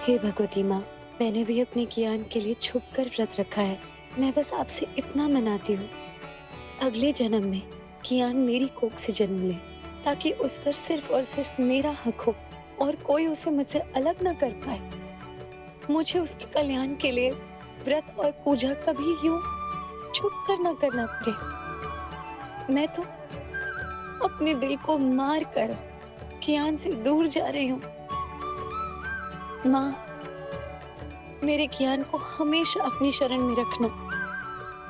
हे भगवती माँ, मैंने भी अपने कियान के लिए छुपकर व्रत रखा है। मैं बस आपसे इतना मनाती हूँ, अगले जन्म में कियान मेरी कोख से जन्म ले, ताकि उस पर सिर्फ और सिर्फ मेरा हक हो और कोई उसे मुझसे अलग ना कर पाए। मुझे उसके कल्याण के लिए व्रत और पूजा कभी यूं छुप कर ना करना पड़े। मैं तो अपने दिल को मार कर कियान से दूर जा रही हूँ। माँ, मेरे कियान को हमेशा अपनी शरण में रखना,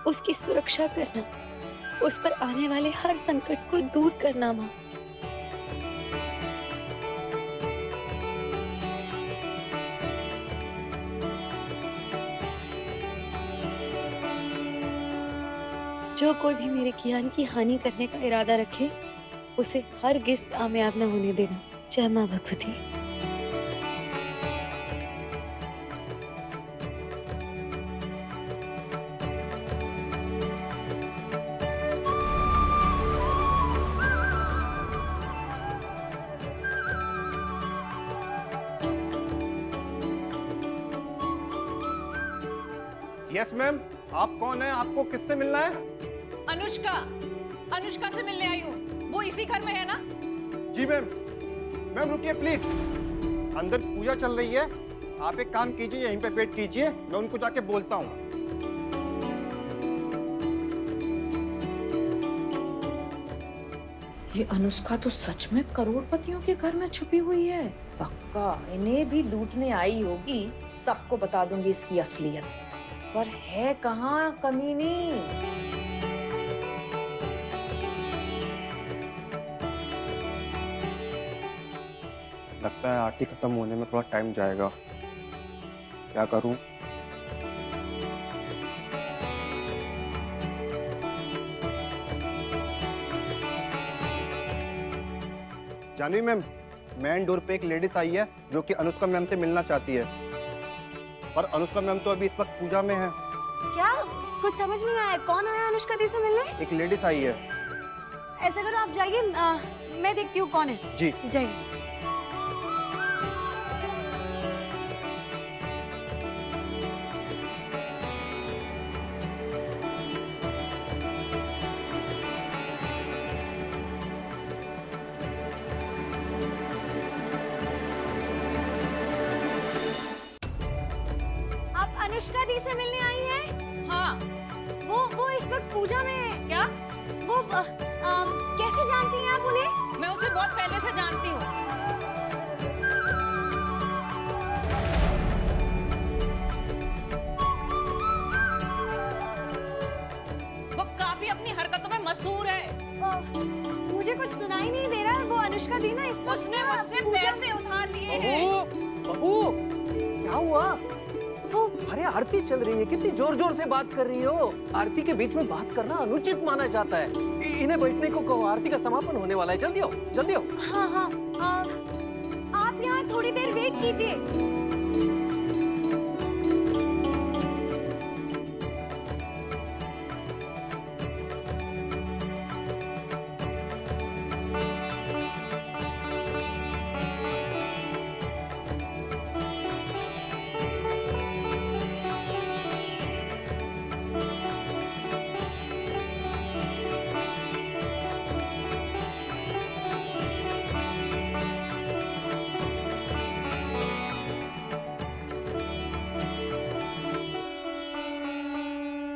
उसकी सुरक्षा करना, उस पर आने वाले हर संकट को दूर करना माँ। जो कोई भी मेरे कियान की हानि करने का इरादा रखे, उसे हरगिज़ कामयाब न होने देना। जय माँ भगवती। यस मैम, आप कौन है? आपको किससे मिलना है? अनुष्का, अनुष्का से मिलने आई हूँ। वो इसी घर में है ना? जी मैम। मैम रुकिए प्लीज, अंदर पूजा चल रही है। आप एक काम कीजिए, यहीं पे वेट कीजिए, मैं उनको जाके बोलता हूँ। ये अनुष्का तो सच में करोड़पतियों के घर में छुपी हुई है। पक्का इन्हें भी लूटने आई होगी। सबको बता दूंगी इसकी असलियत। पर है कहाँ कमीनी? लगता है आरती खत्म होने में थोड़ा टाइम जाएगा। क्या करूं? जानवी मैम, मेन डोर पे एक लेडीज आई है जो कि अनुष्का मैम से मिलना चाहती है, पर अनुष्का मैम तो अभी इस वक्त पूजा में है। क्या? कुछ समझ नहीं आया। कौन आया अनुष्का दी से मिलने? एक लेडीज आई है। ऐसा करो, आप जाइए, मैं देखती हूँ कौन है। जी जाइए। आप अनुष्का दी से मिलने आई हैं? हाँ। वो इस वक्त पूजा में है। क्या? वो कैसे जानती हैं आप उन्हें? मैं उसे बहुत पहले से जानती हूँ। वो काफी अपनी हरकतों में मशहूर है। मुझे कुछ सुनाई नहीं दे रहा। वो अनुष्का दी ना इस वक्त उसने मुझसे पूजा पैसे उधार लिए हैं। बहू, क्या हुआ? अरे आरती चल रही है, कितनी जोर जोर से बात कर रही हो? आरती के बीच में बात करना अनुचित माना जाता है। इन्हें बैठने को कहो, आरती का समापन होने वाला है। जल्दी आओ, जल्दी आओ। हाँ हाँ, आप यहाँ थोड़ी देर वेट कीजिए।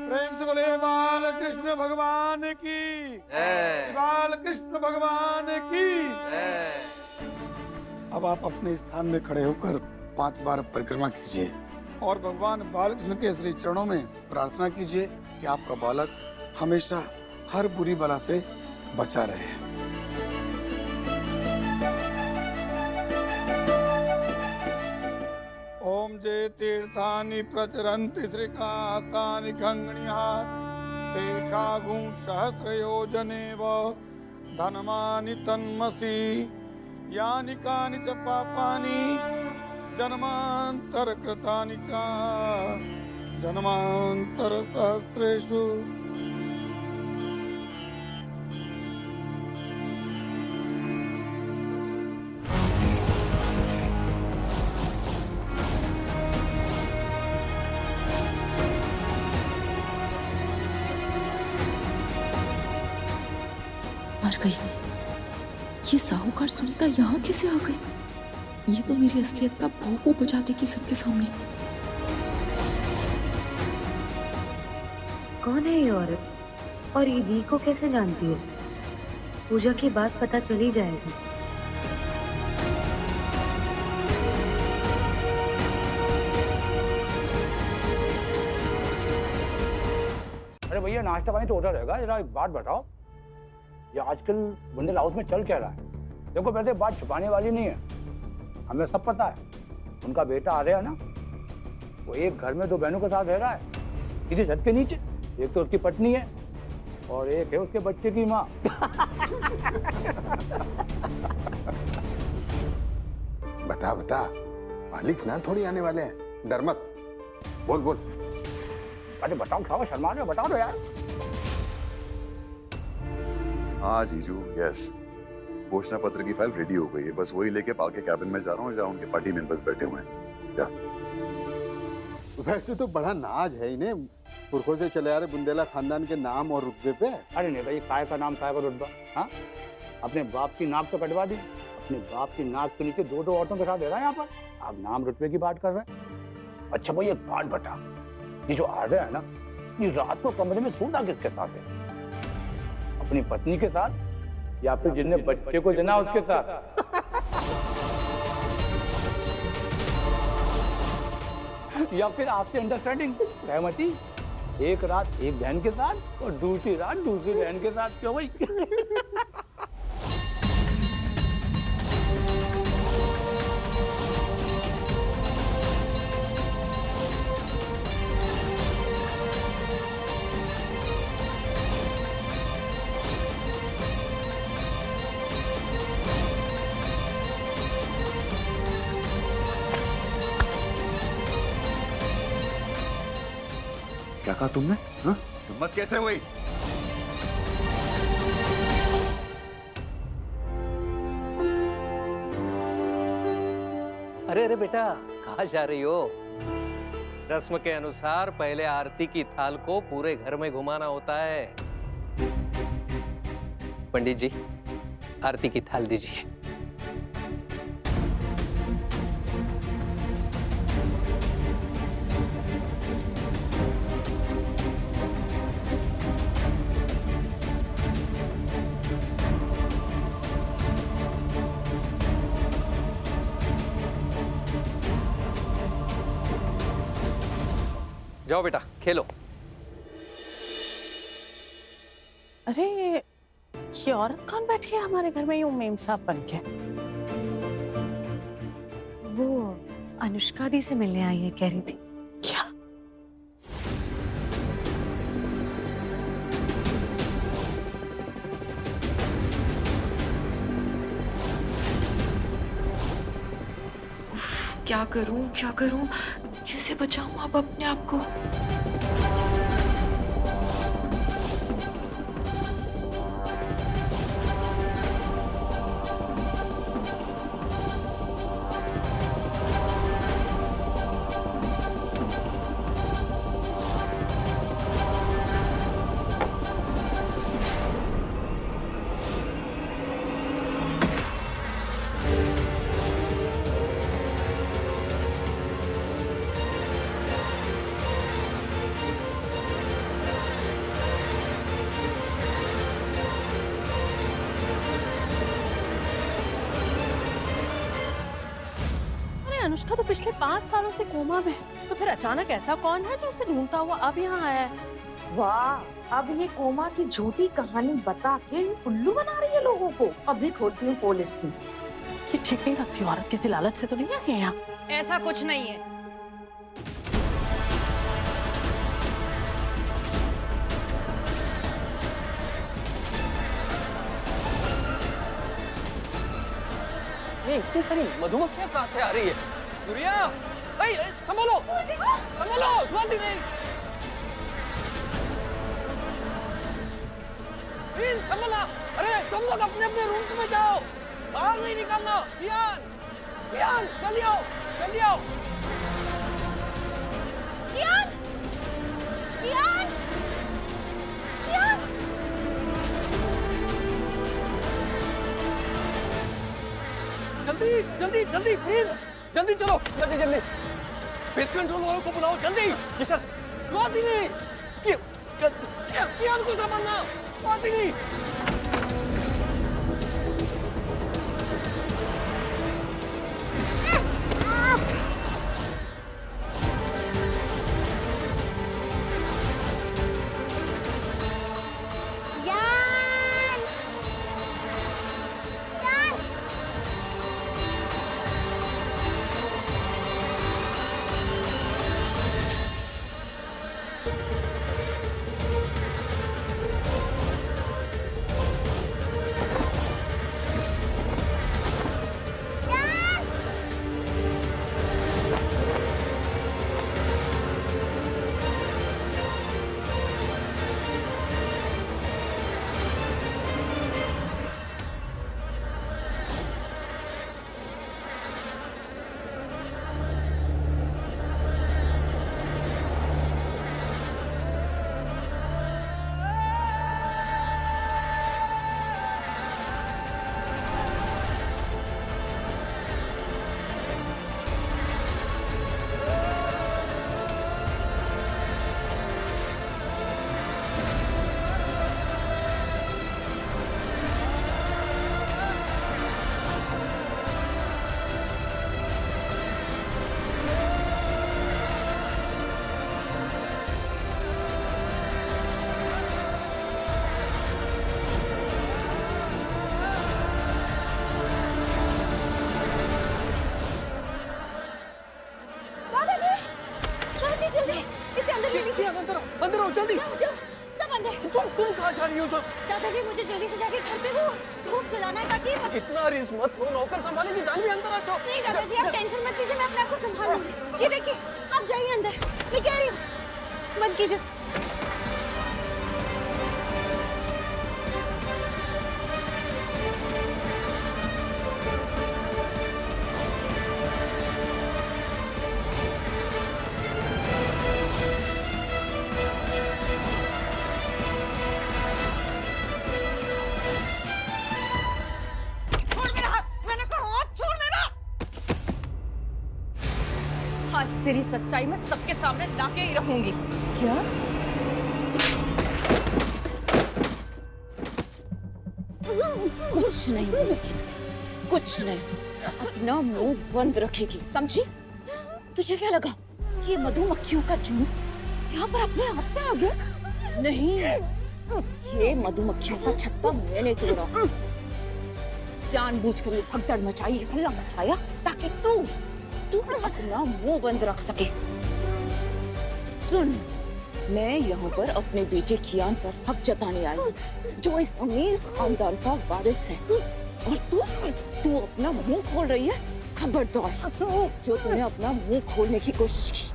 प्रेम से बोले बाल कृष्ण भगवान की जय। बाल कृष्ण भगवान की जय। अब आप अपने स्थान में खड़े होकर 5 बार परिक्रमा कीजिए और भगवान बालकृष्ण के श्री चरणों में प्रार्थना कीजिए कि आपका बालक हमेशा हर बुरी बला से बचा रहे। ओम जे तीर्थानि प्रचरन्ति श्रीकास्तानि खङ्गणिः ते कागुं सहस्रयोजनेव धनमानि तन्मसि यानि कानि च पापानि जन्मान्तरकृतानि च जन्मान्तरसहस्रेषु। ये साहूकार सुनीता यहाँ कैसे आ गई? ये तो मेरी असलियत का भोंपू बजा देगी सबके सामने। कौन है ये औरत और ईदी को कैसे जानती हो? पूजा की बात पता चली जाएगी। अरे भैया नाश्ता पानी तो उधर रहेगा, जरा एक बात बताओ, ये आजकल बुंदेल हाउस में चल क्या रहा है? देखो वैसे बात छुपाने वाली नहीं है, हमें सब पता है। उनका बेटा आ रहा है ना, वो एक घर में दो बहनों के साथ रह रहा है किसी छत के नीचे। एक तो उसकी पत्नी है और एक है उसके बच्चे की माँ। बता बता, मालिक ना थोड़ी आने वाले हैं, डर मत, बोल बोल। अरे बताओ क्या शर्मा रहे हो, बता दो यार। हाँ जीजू, यस, घोषणा पत्र की फाइल रेडी हो गई है, बस वही लेके पाल के कैबिन में जा रहा हूँ जहाँ उनके पार्टी मेंबर्स बैठे हुए हैं। क्या वैसे तो बड़ा नाज है इन्हें, पुरखों से चले आ रहे बुंदेला खानदान के नाम और रुतबे पे। अरे नहीं भाई, काय का नाम काय का रुतबा। हाँ, अपने बाप की नाक तो कटवा दी, अपने बाप की नाक के नीचे दो दो औरतों के साथ रह रहा है यहाँ पर। आप नाम रुतबे की बात कर रहे हैं। अच्छा भाई एक बात बता, ये जो आ रहा है ना, ये रात को कमरे में सोता किसके साथ है? अपनी पत्नी के साथ या फिर जिसने बच्चे को जना उसके साथ? या फिर आपसे अंडरस्टैंडिंग, सहमति, एक रात एक बहन के साथ और दूसरी रात दूसरी बहन के साथ। क्यों भाई? क्या कहा तुमने? हाँ? हिम्मत कैसे हुई? अरे अरे बेटा, कहाँ जा रही हो? रस्म के अनुसार पहले आरती की थाल को पूरे घर में घुमाना होता है। पंडित जी, आरती की थाल दीजिए। जाओ बेटा, खेलो। अरे ये औरत कौन बैठी है हमारे घर में यूं मेम साहब बन के? वो अनुष्का दी से मिलने आई है, कह रही थी। क्या? क्या करूं, क्या करूं, कैसे बचाऊं अब अपने आप को? अनुष्का तो पिछले 5 सालों से कोमा में, तो फिर अचानक ऐसा कौन है जो उसे ढूंढता हुआ अब यहाँ आया है? वाह, अब ये कोमा की झूठी कहानी बता के उल्लू बना रही है लोगों को। अभी खोलती हूँ पुलिस की। ये ठीक नहीं लगती, औरत किसी लालच से तो नहीं आई है यहाँ? ऐसा कुछ नहीं है। ये इतनी सारी मधुमक्खियां कहाँ से आ रही है? गुड़िया, संभालो, संभालो, संभालती नहीं। संभाला। अरे तुम लोग अपने अपने रूम में जाओ, बाहर नहीं निकलना। कियान, कियान, जल्दी आओ, जल्दी आओ। कियान, कियान, कियान। जल्दी जल्दी प्रिंस, जल्दी चलो, जल्दी जल्दी पेस्ट कंट्रोल वालों को बुलाओ जल्दी। जी सर। वासिनी, कियान को संभालना। वासिनी। अंदर आओ जल्दी। जाओ जाओ, सब अंदर। तुम कहाँ जा रही हो? दादाजी मुझे जल्दी से जाके घर पे वो धूप जलाना है ताकि इतना रिस्क मत लो, नौकर संभालेगी। जानवी अंदर आ जाओ। नहीं दादाजी आप टेंशन मत लीजिए, मैं अपने आप को संभाल लूंगी। ये देखिए आप जाइए अंदर, मैं कह रही हूँ बंद कीजिए। आज तेरी सच्चाई मैं सबके सामने लाके ही रहूंगी। क्या? कुछ नहीं बोलेगी, कुछ नहीं, अपना मुंह बंद रखेगी, समझी? तुझे क्या लगा ये मधुमक्खियों का झुंड यहाँ पर अपने आप से आ गया? नहीं, ये मधुमक्खियों का छत्ता मैंने तोड़ा। जानबूझकर ये भगदड़ मचाई, हल्ला मचाया ताकि तू अपना मुंह बंद रख सके। सुन, मैं यहाँ पर अपने बेटे कियान पर हक जताने आई, जो इस अमीर खानदान का वारिस है, और तू अपना मुंह खोल रही है। खबरदार जो तूने अपना मुंह खोलने की कोशिश की।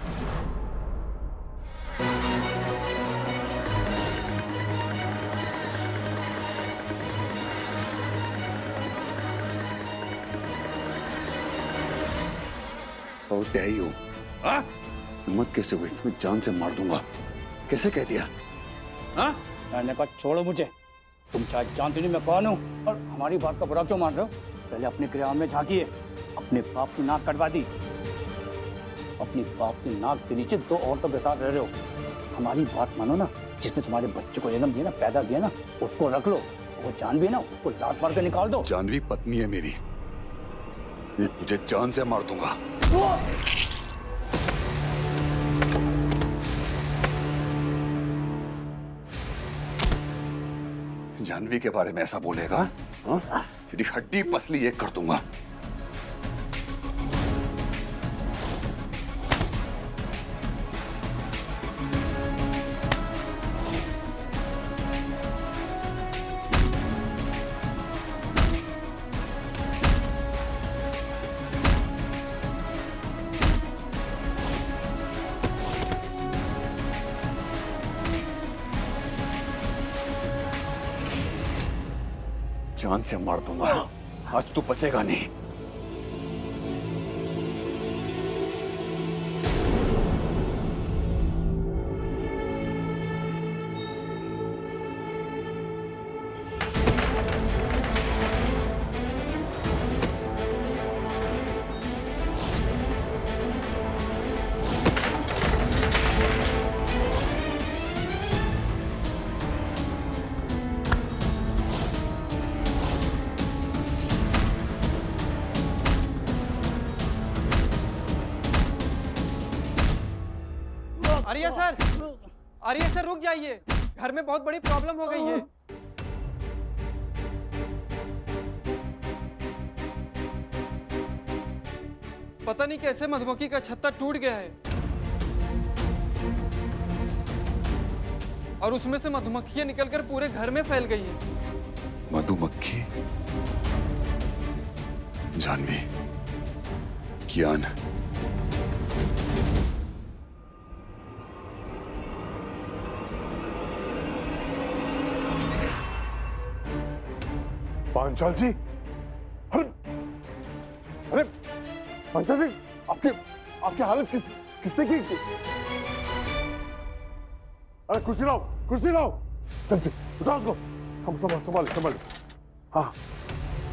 क्या ही हो? हिम्मत कैसे हुई? तुम्हें जान से मार दूंगा। कैसे कह दिया? मैंने कहा छोड़ो मुझे। तुम शायद जानते नहीं मैं कौन हूँ, और हमारी बात का बुरा क्यों मान रहे हो? पहले अपने क्रिया में झांकिए। अपने बाप की नाक कटवा दी, अपनी बाप की नाक के नीचे दो औरतों के साथ रह रहे हो। हमारी बात मानो ना, जिसने तुम्हारे बच्चे को जन्म दिया ना, पैदा किया ना, उसको रख लो। वो जानवी है ना, उसको लात मार के निकाल दो। जानवी पत्नी है मेरी, ये तुझे जान से मार दूंगा। जानवी के बारे में ऐसा बोलेगा, तेरी हड्डी पसली एक कर दूंगा। जान से मार दूंगा, आज तू बचेगा नहीं। आर्या सर रुक जाइए, घर में बहुत बड़ी प्रॉब्लम हो गई है। पता नहीं कैसे मधुमक्खी का छत्ता टूट गया है और उसमें से मधुमक्खियां निकलकर पूरे घर में फैल गई है। मधुमक्खी, जानवी, कियान, पांचाल जी, अरे अरे पांचाल जी, आपकी हालत किसने की? अरे कुर्सी लाओ, चल उठाओ उसको, संभाल। हाँ,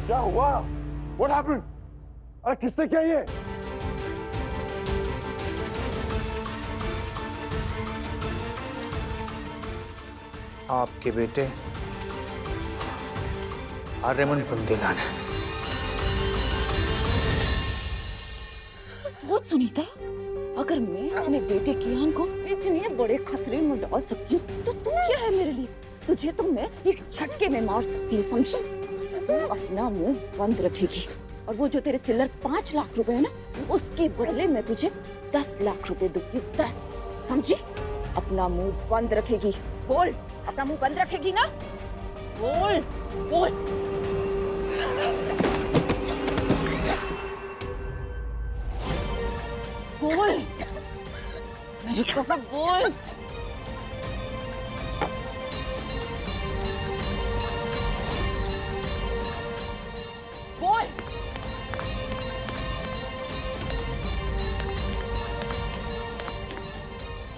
क्या हुआ? What happened? अरे किसने किया ये? आपके बेटे आर्यमन बुंदेला ने। वो सुनीता, अगर मैं अपने बेटे कियान को इतने बड़े खतरे में डाल सकती हूँ तो तू क्या है मेरे लिए? तुझे तो मैं एक झटके में मार सकती हूँ, समझी? तू अपना मुंह बंद रखेगी और वो जो तेरे चिल्लर 5 लाख रुपए है ना, उसके बदले मैं तुझे 10 लाख रुपए दूंगी, 10, समझी? अपना मुंह बंद रखेगी। बोल, अपना मुंह बंद रखेगी ना? बोल। मेरी कसम बोल।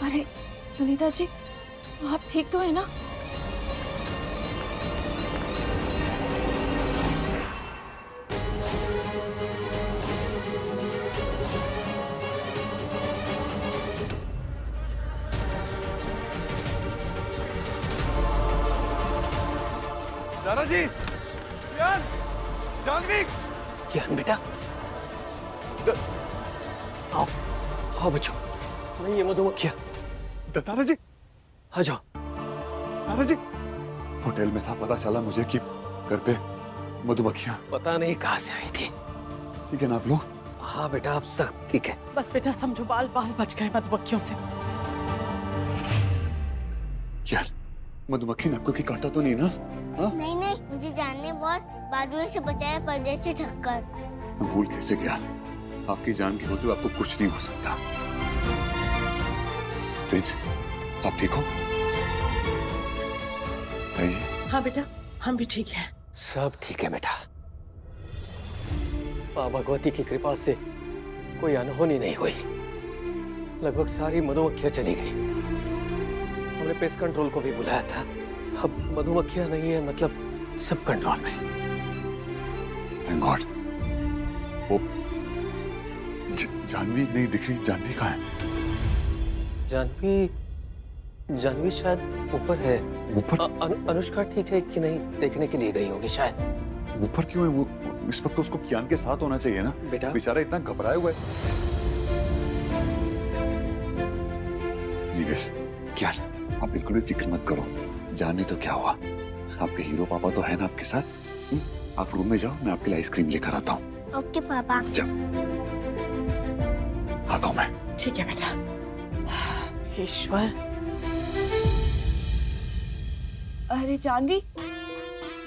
अरे सुनीता जी, आप ठीक तो है ना? दादाजी, कियान, जानवी, कियान बेटा, आओ बच्चों। नहीं, ये मधुमक्खियां। दादाजी, आ जाओ। दादाजी, होटल में था, पता चला मुझे कि घर पे मधुमक्खियां। पता नहीं कहाँ से आई थी। ठीक है ना आप लोग? हाँ बेटा, आप सब ठीक है। बस बेटा समझो, बाल बच गए मधुमक्खियों से। यार, मधुमक्खी ने आपको की काटा तो नहीं ना? हाँ? नहीं, मुझे जानने बॉस, बहादुर से बचाया परदेश से ठक्कर। मैं भूल कैसे गया? आपकी जान के होते हुए आपको कुछ नहीं हो सकता। प्रिंस, आप ठीक हो? हाँ बेटा, हम भी ठीक हैं। सब ठीक है बेटा। माँ भगवती की कृपा से कोई अनहोनी नहीं हुई। लगभग सारी मधुमक्खियां चली गई। हमने पेस्ट कंट्रोल को भी बुलाया था। अब मधुमक्खियां नहीं है, मतलब सब कंट्रोल में। Thank God. वो जानवी नहीं दिख रही। जानवी कहाँ है? जानवी शायद ऊपर है। ऊपर? अनुष्का ठीक है कि नहीं देखने के लिए गई होगी शायद। ऊपर क्यों है वो? इस वक्त तो उसको कियान के साथ होना चाहिए ना बेटा। बेचारा इतना घबराया हुआ है। कियान, आप बिल्कुल भी फिक्र मत करो। जाने तो क्या हुआ, आपके हीरो पापा तो है ना आपके साथ। आप रूम में जाओ, मैं आपके लिए आइसक्रीम लेकर आता हूँ। ओके पापा। जाओ, आता हूँ मैं। ठीक है बेटा। ईश्वर। अरे जानवी,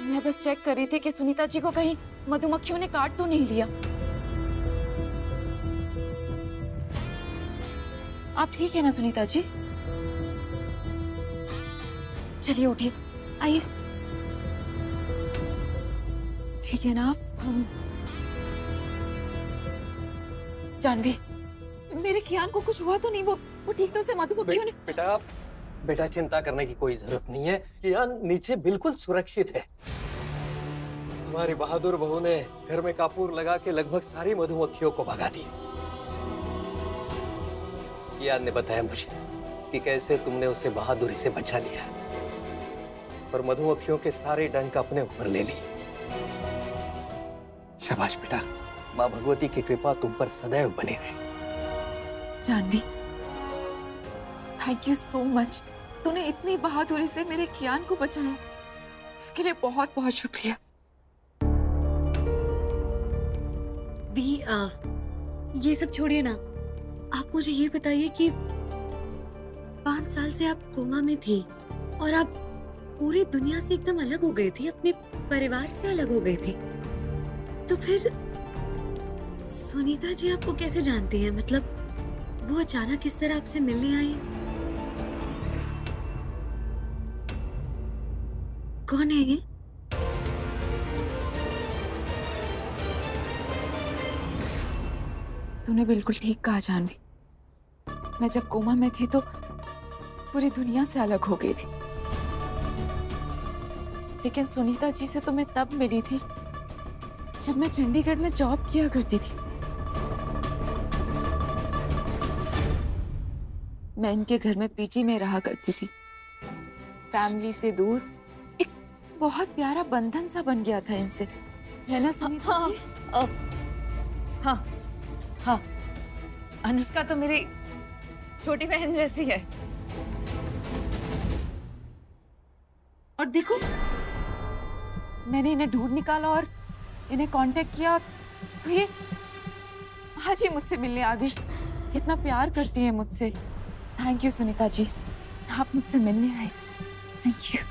मैं बस चेक कर रही थी कि सुनीता जी को कहीं मधुमक्खियों ने काट तो नहीं लिया। आप ठीक है ना सुनीता जी? चलिए उठिए, आइए। ठीक है ना आप? जानवी, मेरे कियान को कुछ हुआ तो नहीं? वो ठीक तो से मधुमक्खियों ने? बेटा चिंता करने की कोई जरूरत नहीं है। कियान नीचे बिल्कुल सुरक्षित है। हमारी बहादुर बहू ने घर में कापूर लगा के लगभग सारी मधुमक्खियों को भगा दी। कियान ने बताया मुझे कि कैसे तुमने उसे बहादुरी से बचा लिया और मधुमक्खियों के सारे डंक अपने ऊपर ले ली। शाबाश बेटा, माँ भगवती की कृपा तुम पर सदैव बनी रहे। Janhvi, thank you so much. तूने इतनी बहादुरी से मेरे कियान को बचाया, उसके लिए बहुत बहुत शुक्रिया। दी ये सब छोड़िए ना, आप मुझे ये बताइए कि 5 साल से आप कोमा में थी और आप पूरी दुनिया से एकदम अलग हो गई थी, अपने परिवार से अलग हो गई थी, तो फिर सुनीता जी आपको कैसे जानती हैं? मतलब वो अचानक किस तरह आपसे मिलने आई? कौन है ये? तूने बिल्कुल ठीक कहा जानवी। मैं जब कोमा में थी तो पूरी दुनिया से अलग हो गई थी, लेकिन सुनीता जी से तो मैं तब मिली थी जब मैं चंडीगढ़ में जॉब किया करती थी। मैं इनके घर में पीजी में रहा करती थी, फैमिली से दूर। एक बहुत प्यारा बंधन सा बन गया था इनसे, है ना सुनीता जी? हाँ हाँ, अनुष्का तो मेरी छोटी बहन जैसी है। और देखो, मैंने इन्हें ढूंढ निकाला और इन्हें कांटेक्ट किया, तो ये आज ही मुझसे मिलने आ गई। कितना प्यार करती है मुझसे। थैंक यू सुनीता जी, आप मुझसे मिलने आए। Thank you.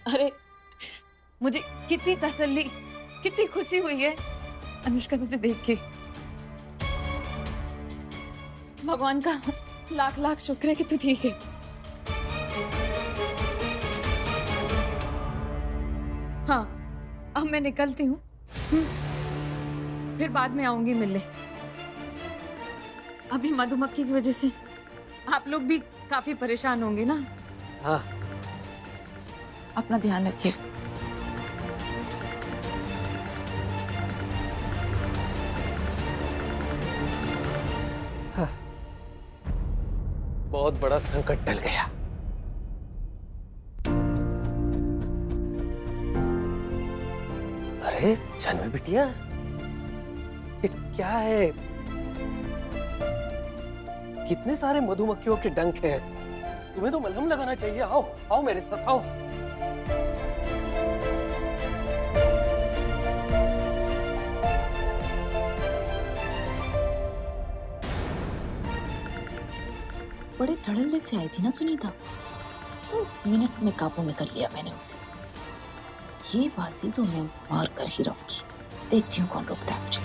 अरे मुझे कितनी तसल्ली, कितनी खुशी हुई है अनुष्का तुझे देख के। भगवान का लाख लाख शुक्र है कि तू ठीक है। हाँ, अब मैं निकलती हूँ, फिर बाद में आऊंगी मिलने। अभी मधुमक्खी की वजह से आप लोग भी काफी परेशान होंगे ना? हाँ, अपना ध्यान रखिए। बहुत बड़ा संकट टल गया। अरे जानवी बिटिया, ये क्या है? कितने सारे मधुमक्खियों के डंक हैं। तुम्हें तो मलहम लगाना चाहिए। आओ आओ मेरे साथ आओ। बड़े धड़ल्ले से आई थी ना सुनीता, तो मिनट में काबू में कर लिया मैंने उसे। ये बाजी तो मैं मार कर ही रहूंगी। देखती हूँ कौन रोकता है मुझे।